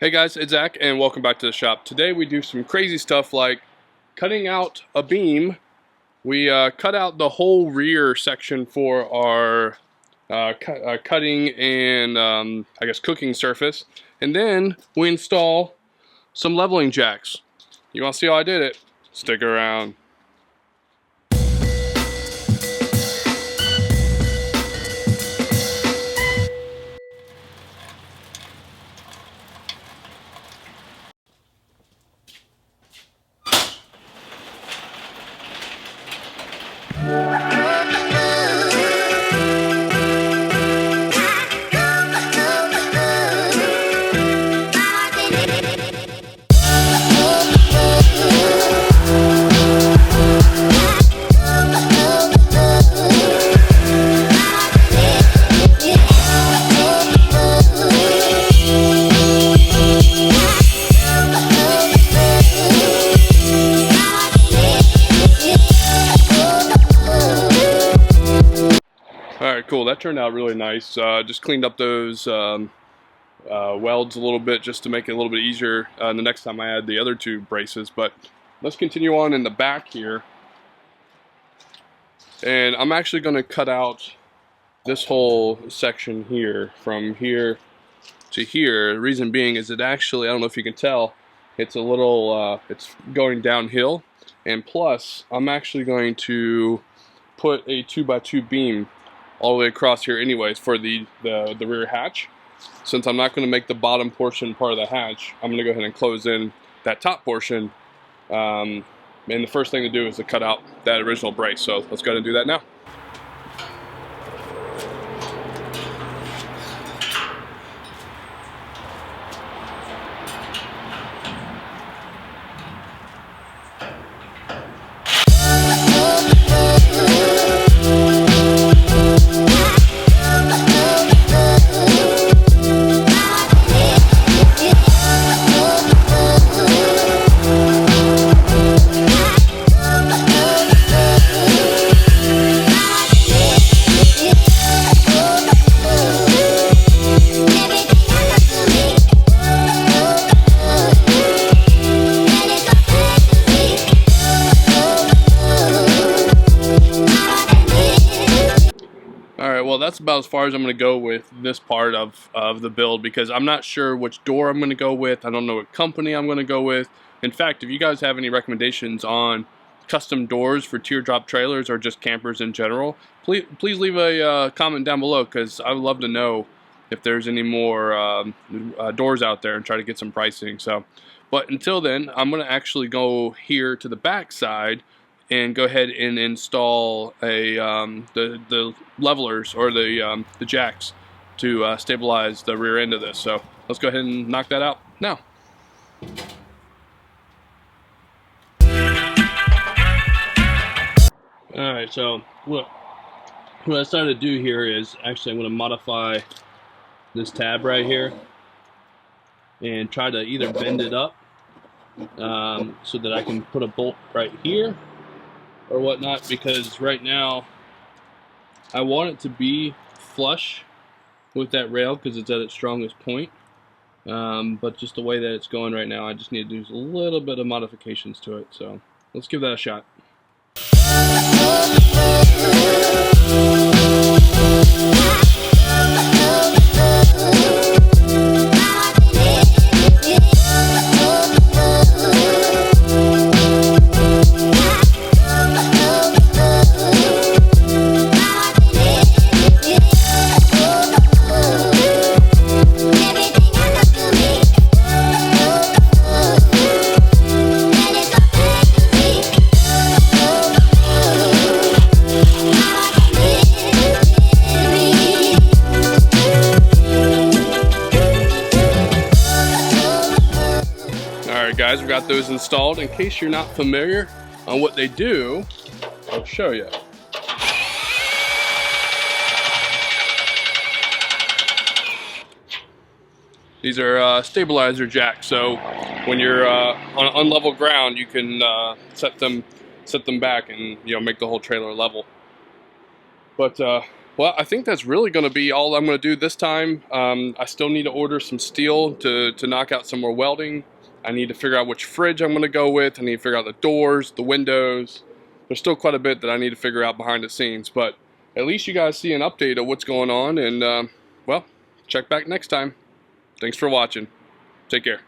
Hey guys, it's Zach and welcome back to the shop. Today we do some crazy stuff like cutting out a beam. We cut out the whole rear section for our cutting and I guess cooking surface, and then we install some leveling jacks. You want to see how I did it? Stick around. Alright, cool. That turned out really nice. Just cleaned up those welds a little bit just to make it a little bit easier the next time I add the other two braces. But let's continue on in the back here. And I'm actually going to cut out this whole section here from here to here. The reason being is it actually, I don't know if you can tell, it's a little, it's going downhill. And plus, I'm actually going to put a 2x2 beam all the way across here anyways for the rear hatch. Since I'm not going to make the bottom portion part of the hatch, I'm going to go ahead and close in that top portion. And the first thing to do is to cut out that original brace. So let's go ahead and do that now. Well, that's about as far as I'm going to go with this part of the build, because I'm not sure which door I'm going to go with. I don't know what company I'm going to go with. In fact, if you guys have any recommendations on custom doors for teardrop trailers or just campers in general, please leave a comment down below, because I would love to know if there's any more doors out there and try to get some pricing. So, but until then, I'm going to actually go here to the back side and go ahead and install a the levelers or the jacks to stabilize the rear end of this. So let's go ahead and knock that out now. Alright, so what I decided to do here is actually I'm going to modify this tab right here and try to either bend it up so that I can put a bolt right here or whatnot, because right now I want it to be flush with that rail because it's at its strongest point, but just the way that it's going right now, I just need to do a little bit of modifications to it. So let's give that a shot. Alright guys, we got those installed. In case you're not familiar on what they do, I'll show you. These are stabilizer jacks, so when you're on unlevel ground, you can set them back and make the whole trailer level. But Well, I think that's really going to be all I'm going to do this time. I still need to order some steel to knock out some more welding. I need to figure out which fridge I'm going to go with. I need to figure out the doors, the windows. There's still quite a bit that I need to figure out behind the scenes, but at least you guys see an update of what's going on, and well, check back next time. Thanks for watching. Take care.